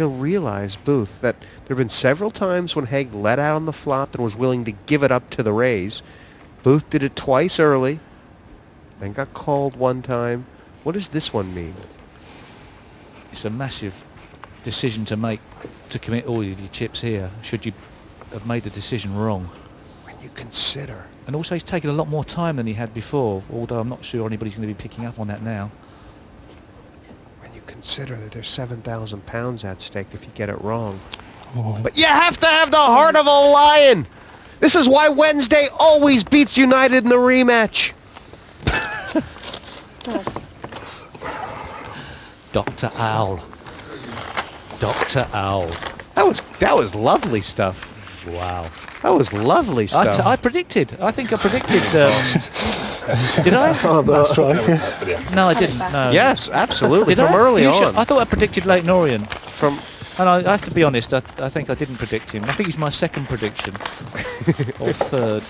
he'll realize, Booth, that there have been several times when Haig let out on the flop and was willing to give it up to the raise. Booth did it twice early, then got called one time. What does this one mean? It's a massive decision to make, to commit all of your chips here, should you have made the decision wrong. When you consider. And also he's taken a lot more time than he had before, although I'm not sure anybody's going to be picking up on that now. When you consider that there's 7,000 pounds at stake if you get it wrong. Oh, But you have to have the heart of a lion! This is why Wednesday always beats United in the rematch. Yes. Dr. Owl. Dr. Owl. That was lovely stuff. Wow. That was lovely stuff. I predicted. I think I predicted. Did I? Oh, that's right. No, I didn't. No. Yes, absolutely. Did From I? early You on. I thought I predicted Leighton Orient. From And I have to be honest, I think I didn't predict him. I think he's my second prediction. Or third.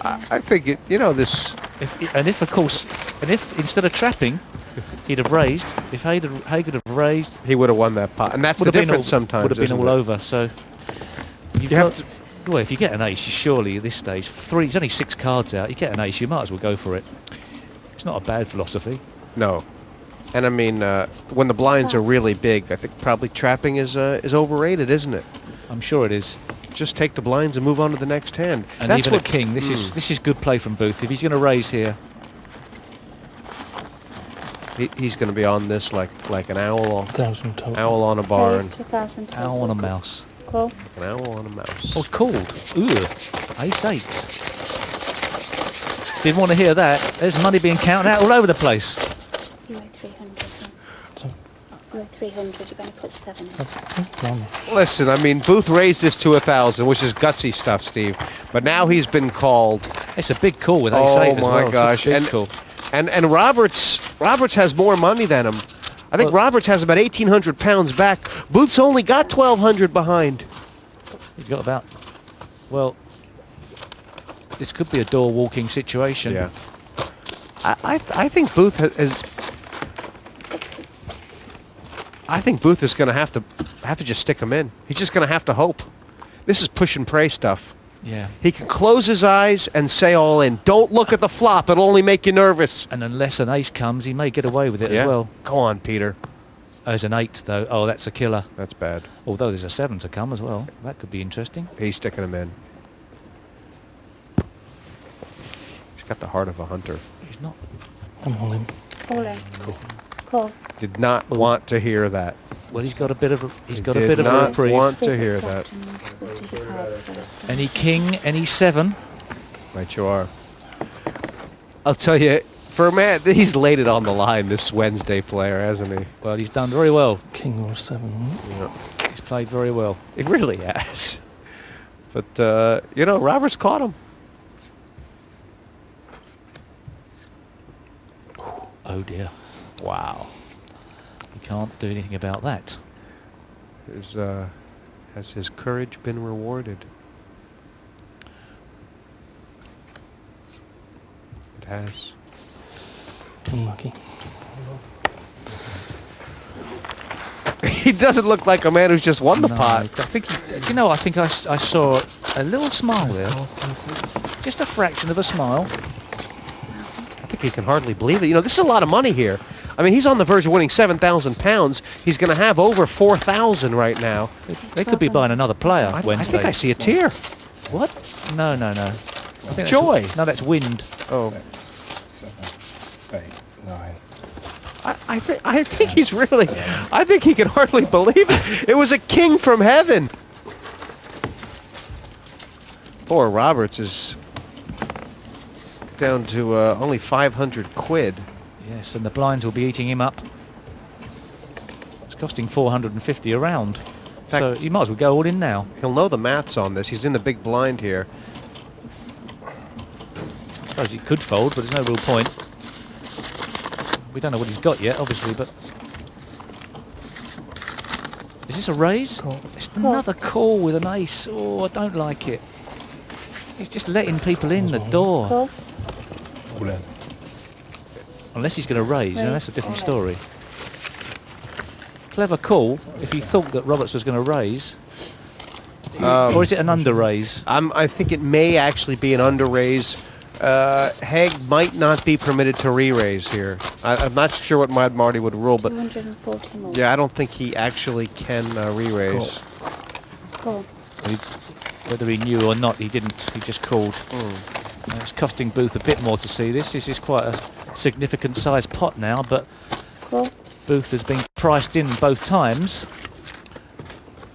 I think it. You know this. If instead of trapping, he'd have raised. If Haig would have raised, He would have won that pot, and that's the would have been difference all, sometimes. would have been isn't all it? over. So you've You have got, well, if you get an ace, you surely at this stage, there's only 6 cards out. You get an ace, you might as well go for it. It's not a bad philosophy. No, and I mean when the blinds are really big, I think probably trapping is overrated, isn't it? I'm sure it is. Just take the blinds and move on to the next hand. And That's even what a king, this is good play from Booth. If he's going to raise here, he's going to be on this like an owl, 1,000 total. owl on a barn, Raise to 1,000 total. owl on a mouse. Call. an owl on a mouse. Oh, it's called. Ooh, ace 8. Didn't want to hear that. There's money being counted out all over the place. You owe 300. So, You owe 300. You're going to put 7 in. that's normal. Listen, I mean Booth raised this to 1,000, which is gutsy stuff, Steve. But now he's been called. It's a big call with ace 8 Oh as well. my It's a gosh! big And call. and Roberts has more money than him. I think Well- Roberts has about 1,800 pounds back. Booth's only got 1,200 behind. He's got about, well, this could be a door walking situation. Yeah. I think Booth is. I think Booth is going to have to just stick him in. He's just going to have to hope. This is push and pray stuff. Yeah. He can close his eyes and say all in. Don't look at the flop. It'll only make you nervous. And unless an ace comes, he may get away with it as well. Go on, Peter. As an 8, though. Oh, that's a killer. That's bad. Although there's a 7 to come as well. That could be interesting. He's sticking him in. He's got the heart of a hunter. He's not. I'm all in. All in. Call. Did not want to hear that. Well, he's got a bit of a, he's He got a did bit of a not reprieve. want to hear that. Any king, any 7. Right, you are. I'll tell you, for a man, he's laid it on the line, this Wednesday player, hasn't he? Well, he's done very well. King or 7. Yeah. He's played very well. He really has. But, you know, Roberts caught him. Oh dear. Wow. You can't do anything about that. Has his courage been rewarded? It has. Unlucky. He doesn't look like a man who's just won the No, pot. I think he, you know, I think I saw a little smile there. Just a fraction of a smile. I think he can hardly believe it. You know, this is a lot of money here. I mean, he's on the verge of winning 7,000 pounds. He's going to have over 4,000 right now. They could be buying another player I Wednesday. think I see a tear. What? No. I think that's- Joy. No, that's wind. Oh, 7, 8, 9. I think he's really. I think he can hardly believe it. It was a king from heaven. Poor Roberts is down to only 500 quid. Yes, and the blinds will be eating him up. It's costing 450 a round. fact- So you might as well go all in now. He'll know the maths on this. He's in the big blind here. I suppose he could fold, but there's no real point. We don't know what he's got yet, obviously, but... Is this a raise? Call. It's another call with an ace. Oh, I don't like it. He's just letting people in the door. Call. All in. Unless he's going to raise, now that's a different story. clever call if he thought that Roberts was going to raise. Or is it an under raise? I think it may actually be an under raise. Haig might not be permitted to re-raise here. I'm not sure what Mad Marty would rule, but 240 more. yeah, I don't think he actually can re-raise. Call. Whether he knew or not, he didn't. He just called. It's costing Booth a bit more to see this. This is quite a significant size pot now, but Call. Booth has been priced in both times.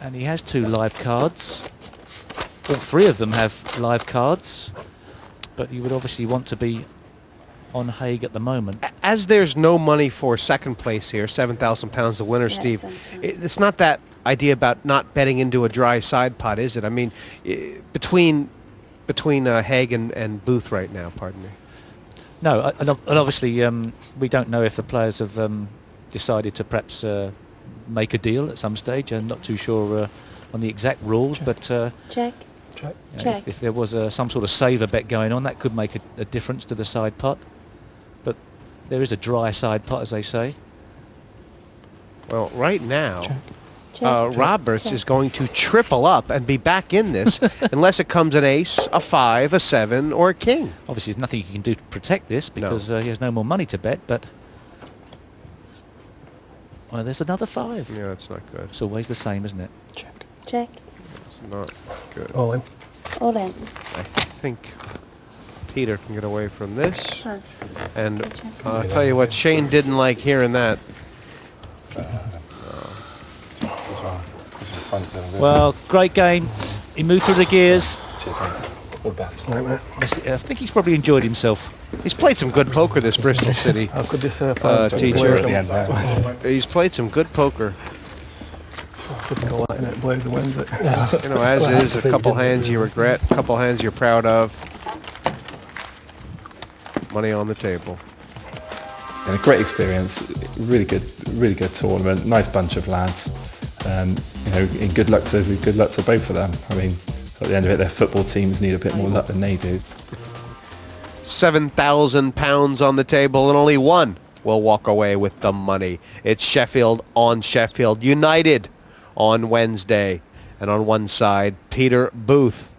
And he has 2 live cards. All 3 of them have live cards. But you would obviously want to be on Haig at the moment. As there's no money for second place here, £7,000 the winner, Yeah, Steve, sounds so. it's not that idea about not betting into a dry side pot, is it? I mean, between Haig and Booth right now, pardon me. No, and obviously we don't know if the players have decided to perhaps make a deal at some stage. I'm not too sure on the exact rules, but Check. Check. you know, Check. if there was some sort of saver bet going on, that could make a difference to the side pot. But there is a dry side pot, as they say. Well, right now, Check. Check. Roberts Check. is going to triple up and be back in this unless it comes an ace, a 5, a 7, or a king. Obviously, there's nothing he can do to protect this because he has no more money to bet, but... Well, there's another 5. Yeah, that's not good. It's always the same, isn't it? Check. Check. It's not good. All in. All in. I think Peter can get away from this. Pass. And Good chance. I'll tell you what, Shane didn't like hearing that. This as well. This is fun. Well, great game. He moved through the gears. Cheers, mate. All the best. Yes, I think he's probably enjoyed himself. He's played some good poker, this Bristol City. How could this teacher at the end there. He's played some good poker. Typical that, innit? Blows and wins it. You know, as is, a couple hands you regret, a couple hands you're proud of. Money on the table. And a great experience. Really good tournament. Nice bunch of lads. You know, and good luck to both of them. I mean, at the end of it, their football teams need a bit more luck than they do. £7,000 on the table, and only one will walk away with the money. It's Sheffield on Sheffield United on Wednesday. And on one side, Peter Booth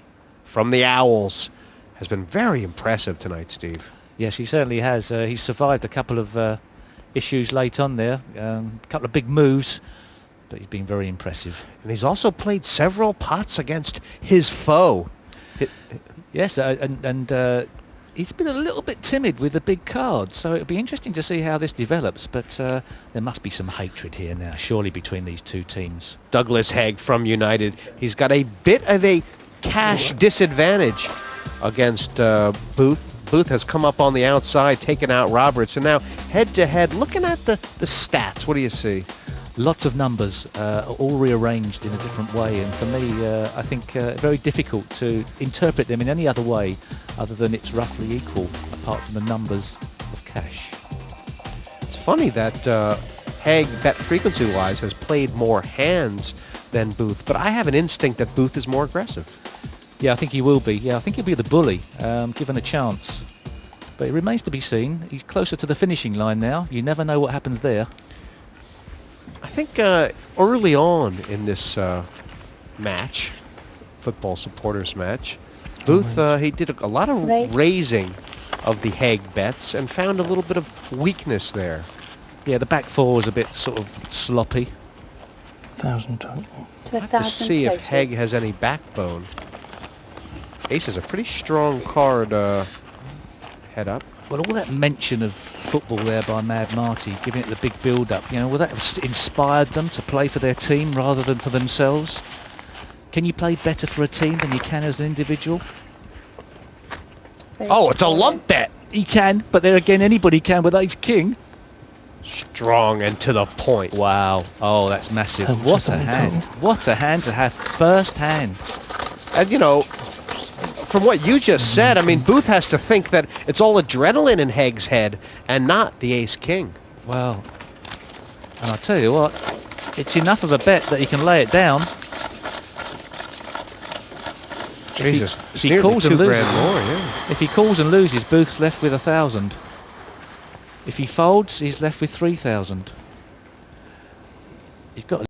from the Owls has been very impressive tonight, Steve. Yes, he certainly has. He's survived a couple of issues late on there, a couple of big moves, but he's been very impressive. And he's also played several pots against his foe. Yes, and he's been a little bit timid with the big cards, so it'll be interesting to see how this develops, but there must be some hatred here now, surely, between these two teams. Douglas Haig from United. He's got a bit of a cash disadvantage against Booth. Booth has come up on the outside, taken out Roberts, and now head-to-head, looking at the stats, what do you see? Lots of numbers, all rearranged in a different way, and for me, I think very difficult to interpret them in any other way other than it's roughly equal, apart from the numbers of cash. It's funny that Haig, bet frequency-wise, has played more hands than Booth, but I have an instinct that Booth is more aggressive. Yeah, I think he will be. Yeah, I think he'll be the bully, given a chance. But it remains to be seen. He's closer to the finishing line now. You never know what happens there. I think early on in this match, football supporters match, Booth, he did a lot of raising of the Haig bets and found a little bit of weakness there. Yeah, the back four was a bit sort of sloppy. 1,000 total. To We'll have to 1,000 see if total. Haig has any backbone. Ace is a pretty strong card head up. Well, all that mention of football there by Mad Marty, giving it the big build-up, you know, will that have inspired them to play for their team rather than for themselves? Can you play better for a team than you can as an individual? Very Oh, it's a strong. lump bet! He can, but there again, anybody can with ace-king. Strong and to the point. Wow. Oh, that's massive. 10% What a on the hand. total. What a hand to have first hand. And, you know, from what you just said, I mean, Booth has to think that it's all adrenaline in Haig's head and not the ace-king. Well, and I'll tell you what, it's enough of a bet that he can lay it down. Jesus, if it's he nearly calls and $2 loses, grand more, yeah. If he calls and loses, Booth's left with 1,000. If he folds, he's left with 3,000. You've got